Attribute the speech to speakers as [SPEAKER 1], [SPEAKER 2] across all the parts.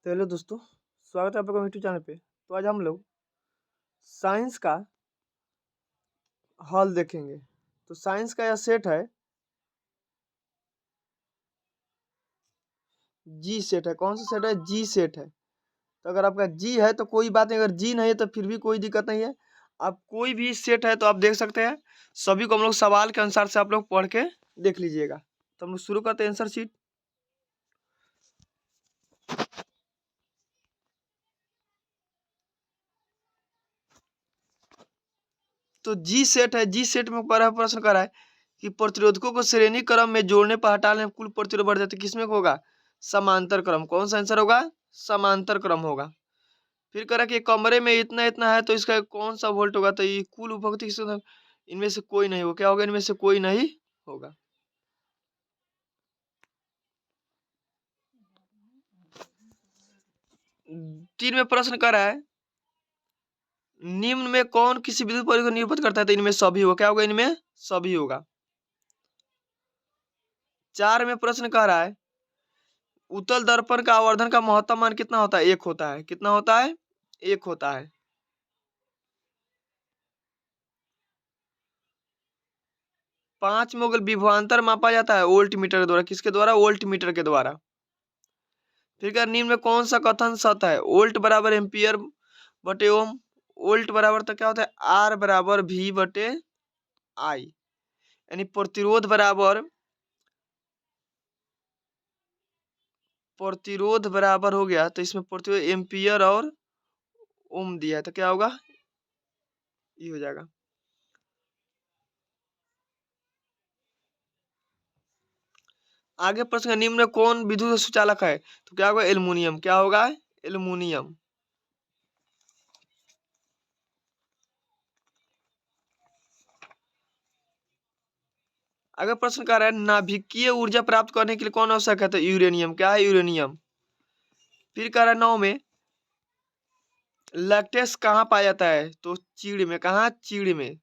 [SPEAKER 1] तो हेलो दोस्तों, स्वागत है आप लोगों का यूट्यूब चैनल पे। तो आज हम लोग साइंस का हॉल देखेंगे। तो साइंस का यह सेट है, जी सेट है। कौन सा सेट है? जी सेट है। तो अगर आपका जी है तो कोई बात नहीं, अगर जी नहीं है तो फिर भी कोई दिक्कत नहीं है। आप कोई भी सेट है तो आप देख सकते हैं। सभी को हम लोग सवाल के अनुसार से आप लोग पढ़ के देख लीजिएगा। तो हम लोग शुरू करते हैं आंसर शीट। तो जी सेट है। जी सेट में पहला प्रश्न कर रहा है कि प्रतिरोधकों को श्रेणी क्रम में जोड़ने पर हटाने में कुल प्रतिरोध बढ़ जाते, किसमें होगा? समांतर क्रम। कौन सा आंसर होगा? समांतर क्रम होगा। फिर कह रहा है कि कमरे में इतना इतना है तो इसका कौन सा वोल्ट होगा? तो ये कुल उपभोक्ता किसका? इनमें से कोई नहीं होगा। क्या होगा? इनमें से कोई नहीं होगा। तीन में प्रश्न कर रहा है निम्न में कौन किसी विद्युत परिपथ को निरूपित करता है? तो इनमें सभी होगा। क्या होगा? इनमें सभी होगा। चार में प्रश्न कह रहा है उत्तल दर्पण का आवर्धन का महत्तम मान कितना होता है? एक होता है। कितना होता है? एक होता है। पांच में अगर विभवांतर मापा जाता है वोल्ट मीटर के द्वारा। किसके द्वारा? वोल्ट मीटर के द्वारा। फिर क्या निम्न में कौन सा कथन सत्य है? वोल्ट बराबर एम्पियर बटे ओम। वोल्ट बराबर तो क्या होता है? आर बराबर भी बटे आई। यानी प्रतिरोध बराबर हो गया। तो इसमें प्रतिरोध एम्पियर और ओम दिया है तो क्या होगा? ये हो जाएगा। आगे प्रश्न है निम्न में कौन विद्युत सुचालक है? तो क्या होगा? एल्युमिनियम। क्या होगा? एल्युमिनियम। अगर प्रश्न कर रहा है नाभिकीय ऊर्जा प्राप्त करने के लिए कौन आवश्यक है? तो यूरेनियम। क्या है? यूरेनियम। फिर कह रहा है 9 में लैक्टेस कहाँ पाया जाता है? तो चीड़ में। कहाँ? चीड़ में।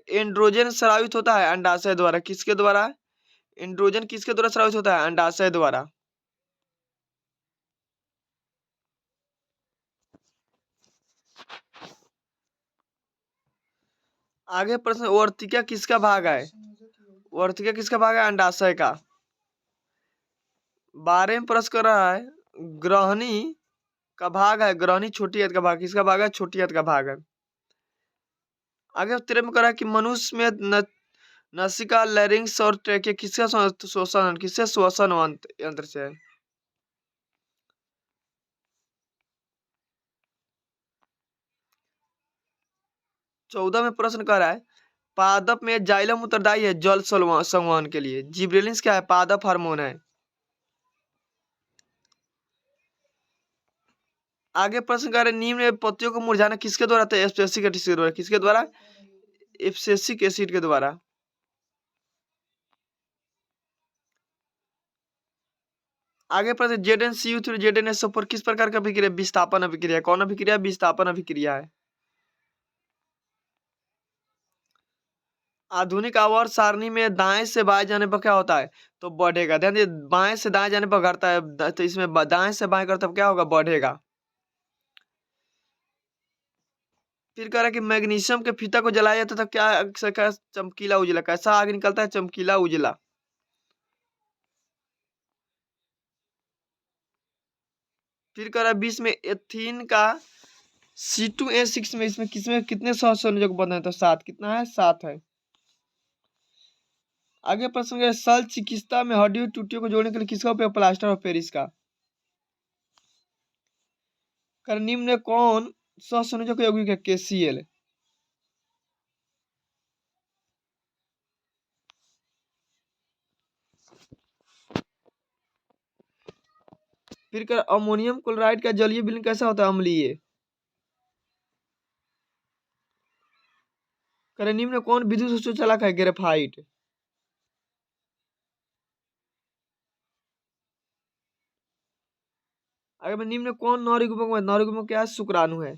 [SPEAKER 1] एंड्रोजन स्रावित होता है अंडाशय द्वारा। किसके द्वारा? एंड्रोजन किसके द्वारा स्रावित होता है? अंडाशय द्वारा। आगे प्रश्न वर्तिका किसका भाग है? वर्तिका किसका भाग है? अंडाशय का। 12 में प्रश्न कर रहा है ग्रहणी का भाग है। ग्रहणी छोटी हद का भाग। किसका भाग है? छोटी हद का भाग है। आगे 13 में कर रहा है कि मनुष्य में नसिका लैरिंक्स और ट्रेके किसका श्वसन किससे श्वसन यंत्र से है? 14 में प्रश्न कर रहा है पादप में जाइलम उत्तरदायी है जल संवहन के लिए। जिब्रेलिन्स क्या है? पादप हार्मोन है। आगे प्रश्न कर रहे निम्न में पत्तियों को मुरझाना किसके द्वारा था? एब्सिसिक एसिड के द्वारा। किसके द्वारा? एब्सिसिक एसिड के द्वारा। आगे प्रश्न ZnCU3 ZnSO4 किस प्रकार का अभिक्रिया? विस्थापन अभिक्रिया। कौन अभिक्रिया? विस्थापन अभिक्रिया है। आधुनिक आवर्त सारणी में दाएं से बाएं जाने पर क्या होता है? तो बढ़ेगा। ध्यान दीजिए बाएं से दाएं जाने पर घटता है, तो इसमें दाएं से बाएं करता है क्या होगा? बढ़ेगा। फिर कह रहा है कि मैग्नीशियम के फीता को जलाया जाता था क्या? चमकीला उजला। कैसा आग निकलता है? चमकीला उजला। फिर कह रहा है 20 में एथीन का C2H6 में इसमें किसमें कितने सहसंयोजक बंधन है? तो 7। कितना है? 7 है। आगे प्रश्न है शल्य चिकित्सा में हड्डी टूटियों को जोड़ने के लिए किसका उपयोग? प्लास्टर ऑफ पेरिस का। कर निम्न में कौन सहसंयोजक यौगिक है? KCl। फिर कर अमोनियम क्लोराइड का जलीय विलयन कैसा होता है? अम्लीय। कर निम्न में कौन विद्युत सुचालक है? ग्रेफाइट। अगर मैं निम्न में कौन नौरिगुमक है? नौरिगुमक क्या है? शुक्राणु है।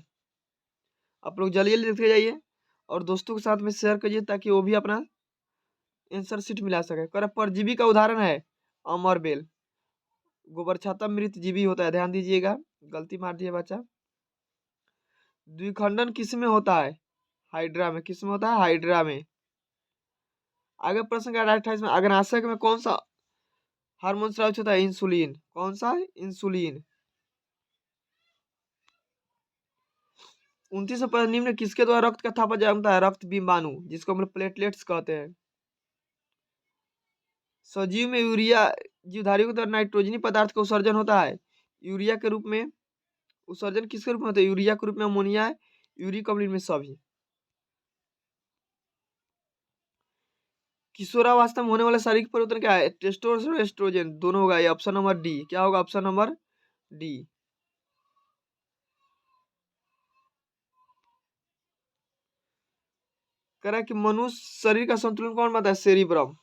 [SPEAKER 1] आप लोग जल्दी जल्दी लिखते जाइए और दोस्तों के साथ में शेयर करिए ताकि वो भी अपना आंसर शीट मिला सके। कर परजीवी का उदाहरण है अमरबेल। गोबर छाता मृतजीवी होता है, ध्यान दीजिएगा, गलती मार दिया बच्चा। द्विखंडन किस में होता है? हाइड्रा में। किस में होता है? हाइड्रा में। आगे प्रश्न का 28 में, अग्नाशय में कौन सा हार्मोन स्रावित होता है? इंसुलिन। कौन सा है? इंसुलिन। 29 पर निम्न किसके द्वारा रक्त का थापा जमता है? रक्त बिंबाणु, जिसको हम लोग प्लेटलेट्स कहते हैं। सजीव में यूरिया जीवधारियों के द्वारा नाइट्रोजनी पदार्थ का उत्सर्जन होता है यूरिया के रूप में। उत्सर्जन किसके रूप में होता है? यूरिया के रूप में, अमोनिया है, यूरिक अम्ल में सभी। किशोरावस्था में होने वाला शारीरिक परिवर्तन क्या है? टेस्टोस्टेरोन, एस्ट्रोजन, दोनों होगा। ये ऑप्शन नंबर डी। क्या होगा? Option number D. कह रहा है कि मनुष्य शरीर का संतुलन कौन बनाता है? सेरिब्रम।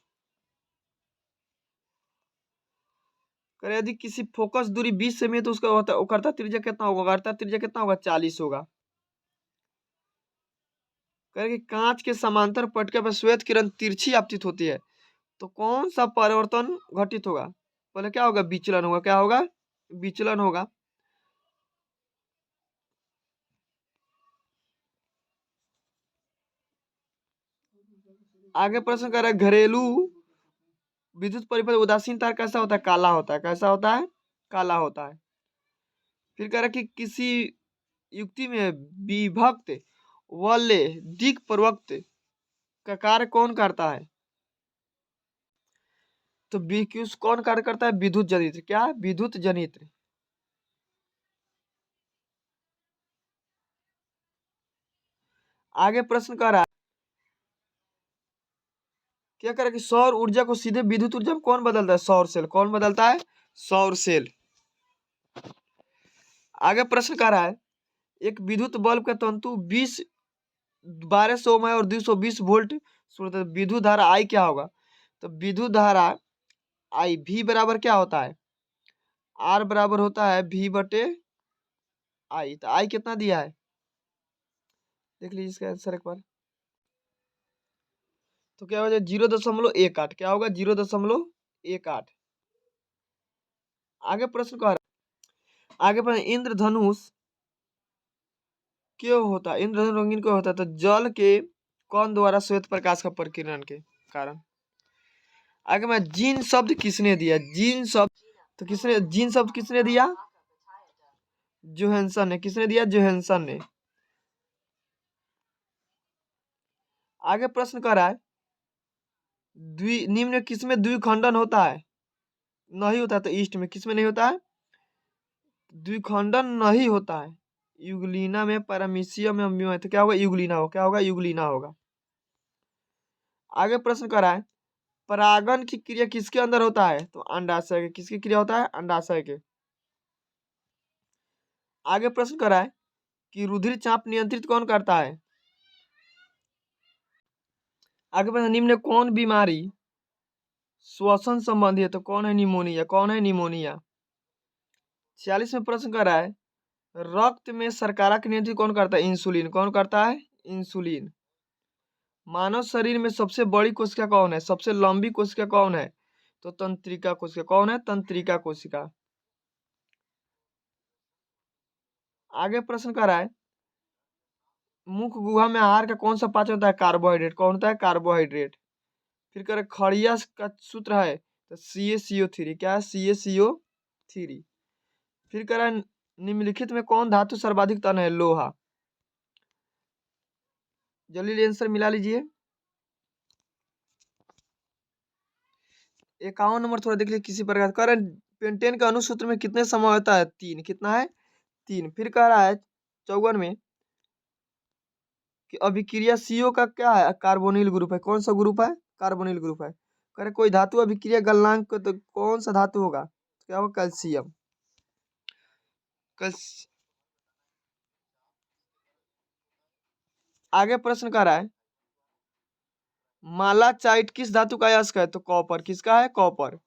[SPEAKER 1] कह रहा है यदि किसी फोकस दूरी 20 सेमी है तो उसका होता है उकरता त्रिज्या कितना होगा? उकरता त्रिज्या कितना होगा? 40 होगा। कह रहा है कि कांच के समांतर पटके पर श्वेत किरण तिरछी आपतित होती है तो कौन सा परिवर्तन घटित होगा? पहले क्या होगा? विचलन होगा। क्या होगा? विचलन होगा। आगे प्रश्न कर रहा है घरेलू विद्युत परिपथ उदासीन तार कैसा होता है? काला होता है। कैसा होता है? काला होता है। फिर कह रहा है कि किसी युक्ति में विभक्त वलय दिक् प्रवक्त का कार्य कौन करता है? तो बीक्यूस कौन कार्य करता है? विद्युत जनित्र। क्या? विद्युत जनित्र। आगे प्रश्न कर रहा है क्या करे कि सौर ऊर्जा को सीधे विद्युत ऊर्जा में कौन बदलता है? सौर सेल। कौन बदलता है? सौर सेल। आगे प्रश्न कर रहा है एक विद्युत बल्ब का तंतु 1200 ओम है और 220 वोल्ट विद्युत धारा आई क्या होगा? तो विद्युत धारा आई भी बराबर क्या होता है? आर बराबर होता है भी बटे आई। तो आई कितना दिया है? देख लीजिए इसका आंसर एक बार। तो क्या हो जाए? 0.18। क्या होगा? 0.18। आगे प्रश्न कह रहा आगे प्रश्न इंद्रधनुष क्यों होता है? इंद्रधनुष रंगीन क्यों होता है? तो जल के कौन द्वारा श्वेत प्रकाश का प्रकीर्णन के कारण। आगे में जीन शब्द किसने दिया? जीन शब्द तो किसने जीन शब्द किसने दिया? जोहेंसन ने। किसने दिया? जोहेंसन ने। आगे प्रश्न कर रहा है निम्न किसमें द्विखंडन होता है? नहीं होता है। तो ईस्ट में। किसमें नहीं होता है? द्विखंडन नहीं होता है। युगलीना में, पैरामीशियम में, अम्बियम में। तो क्या होगा? युगलीना होगा। क्या होगा? युगलीना होगा। आगे प्रश्न कर रहा है परागन की क्रिया किसके अंदर होता है? तो अंडाशय के। किसकी क्रिया होता है? अंडाशय के। आगे प्रश्न कर रहा है कि रुधिर चाप नियंत्रित कौन करता है? आगे प्रश्न निम्न कौन बीमारी श्वसन संबंधी है? तो कौन है? निमोनिया। कौन है? निमोनिया। 46 में प्रश्न कर रहा है रक्त में शर्करा की नियंत्रित कौन करता है? इंसुलिन। कौन करता है? इंसुलिन। मानव शरीर में सबसे बड़ी कोशिका कौन है? सबसे लंबी कोशिका कौन है? तो तंत्रिका कोशिका। कौन है? तंत्रिका कोशिका। आगे प्रश्न कर रहा है मुख गुहा में आहार का कौन सा पाचन होता है? कार्बोहाइड्रेट। कौन होता है? कार्बोहाइड्रेट। फिर कह रहे खड़िया का सूत्र है तो CaCO3। क्या है? CaCO3। फिर कह रहा है निम्नलिखित में कौन धातु सर्वाधिक तन है? लोहा। जल्दी आंसर मिला लीजिए। 51 नंबर थोड़ा देख लीजिए किसी प्रकार कह रहा है पेंटेन के अनुसूत्र में कितने समय होता है? 3। कितना है? 3। फिर कह रहा है 54 में कि अभिक्रिया CO का क्या है? कार्बोनिल ग्रुप है। कौन सा ग्रुप है? कार्बोनिल ग्रुप है। कह रहे कोई धातु अभिक्रिया गलनांक तो कौन सा धातु होगा? तो क्या होगा? कैल्शियम। आगे प्रश्न कर रहा है मालाचाइट किस धातु का अयस्क है? तो कॉपर। किसका है? कॉपर।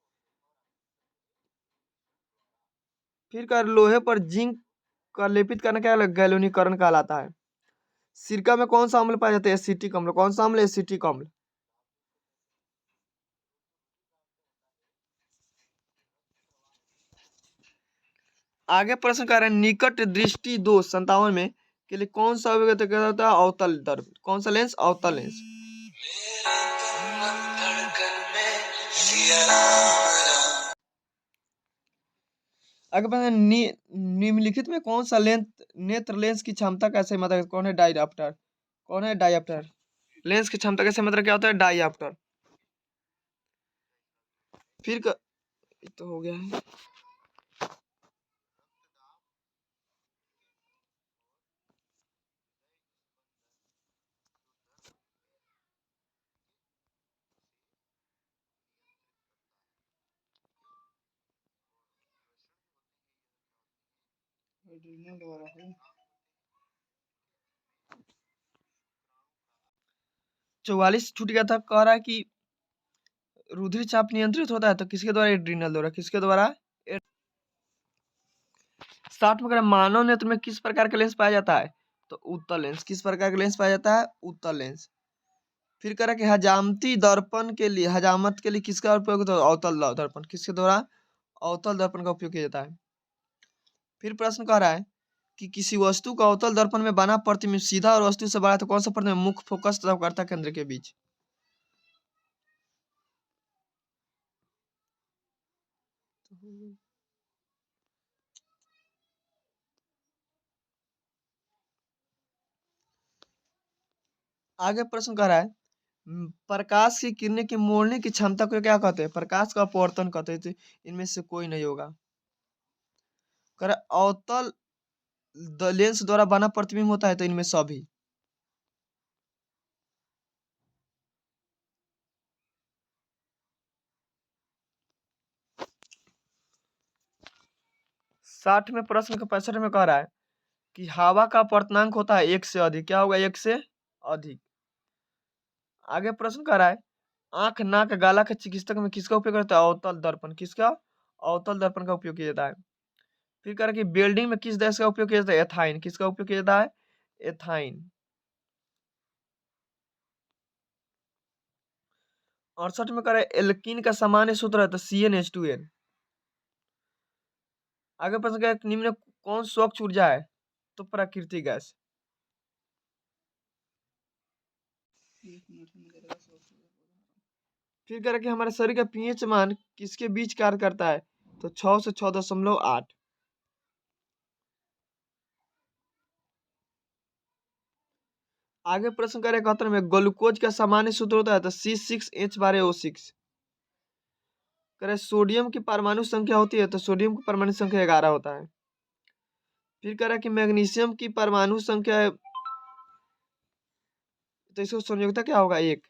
[SPEAKER 1] फिर कर लोहे पर जिंक का लेपित करना क्या गैल्वेनीकरण कहलाता है। सिरका में कौन सा अम्ल पाया जाता है? एसिटिक अम्ल। कौन सा अम्ल? एसिटिक अम्ल। आगे प्रश्न कर रहे हैं निकट दृष्टि दोष 57 में के लिए कौन सा अवयव क्या होता है अवतल दर्पण कौन सा लेंस अवतल लेंस। आगे प्रश्न निम्नलिखित में कौन सा नेत्र लेंस की क्षमता कैसे मतलब कौन है डायऑप्टर कौन है डायऑप्टर लेंस की क्षमता कैसे मतलब क्या होता है डायऑप्टर। फिर तो हो गया है। चौवालीस छूट गया था कह रहा है कि रुधिर चाप नियंत्रित होता है तो किसके द्वारा एड्रीनल द्वारा किसके द्वारा 60 में कह रहा है मानव नेत्र में किस प्रकार का लेंस पाया जाता है तो उत्तल लेंस किस प्रकार का लेंस पाया जाता है उत्तल लेंस। फिर कह रहा है कि हजामती दर्पण के लिए हजामत के लिए किसका उपयोग होता है अवतल दर्पण किसके द्वारा अवतल दर्पण का उपयोग किया जाता है। फिर प्रश्न कह रहा है कि किसी वस्तु का अवतल दर्पण में बना प्रतिबिंब सीधा और वस्तु से बड़ा तो कौन सा प्रतिबिंब मुख्य फोकस तथा कर्ता केंद्र के बीच। आगे प्रश्न कह रहा है प्रकाश की किरणें की मोड़ने की क्षमता को क्या कहते हैं प्रकाश का अपवर्तन कहते हैं तो इनमें से कोई नहीं होगा। कह रहा है अवतल लेंस द्वारा बना प्रतिबिंब होता है तो इनमें सभी। साठ में प्रश्न के 65 में कह रहा है कि हवा का अपवर्तनांक होता है 1 से अधिक क्या होगा 1 से अधिक। आगे प्रश्न कर रहा है आंख नाक गाला के चिकित्सक में किसका उपयोग करता है अवतल दर्पण किसका अवतल दर्पण का उपयोग किया जाता है। फिर कह रहा है कि बिल्डिंग में किस गैस का उपयोग किया जाता है एथाइन किसका उपयोग किया जाता है एथाइन। 68 में कह रहा है एल्कीन का सामान्य सूत्र है तो CnH2n। आगे प्रश्न क्या है निम्न कौन स्वच्छ ऊर्जा है तो प्राकृतिक गैस। फिर कह रहा है कि हमारे शरीर का पीएच मान किसके बीच कार्य करता है तो 6 से 6.8। आगे प्रश्न करें 71 में ग्लूकोज का सामान्य सूत्र होता है तो C6H12O6। करें सोडियम की परमाणु संख्या होती है तो सोडियम की परमाणु संख्या 11 होता है। फिर कह रहा है कि मैग्नीशियम की परमाणु संख्या है तो इसको संयोजकता क्या होगा 1।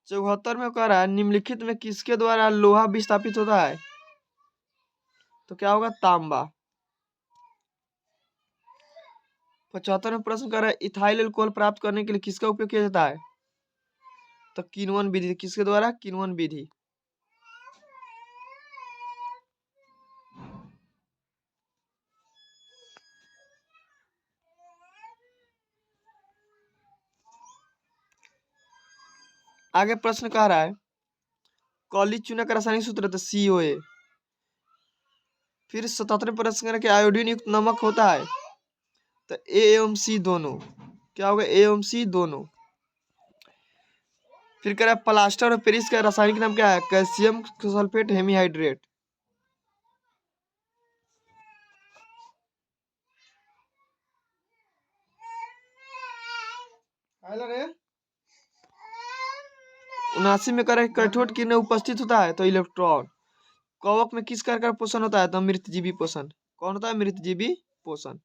[SPEAKER 1] चौहत्तर में कह रहा है निम्नलिखित में किसके द्वारा लोहा विस्थापित होता है तो क्या होगा तांबा। 75 में प्रश्न कर रहा है इथाइल अल्कोहल प्राप्त करने के लिए किसका उपयोग किया जाता है तो किण्वन विधि किसके द्वारा किण्वन विधि। आगे प्रश्न कह रहा है कॉली चूना का रासायनिक सूत्र तो COA। फिर 77 प्रश्न कर रहा है कि आयोडीन युक्त नमक होता है तो A एवं C दोनों क्या होगा A एवं C दोनों। फिर कह रहा है प्लास्टर और पेरिस का रासायनिक नाम क्या है कैल्शियम सल्फेट हेमीहाइड्रेट। रे 79 में कह रहा है कैथोड किरण उपस्थित होता है तो इलेक्ट्रॉन। कवक में किस प्रकार का पोषण होता है तो मृतजीवी पोषण कौन होता है मृतजीवी पोषण।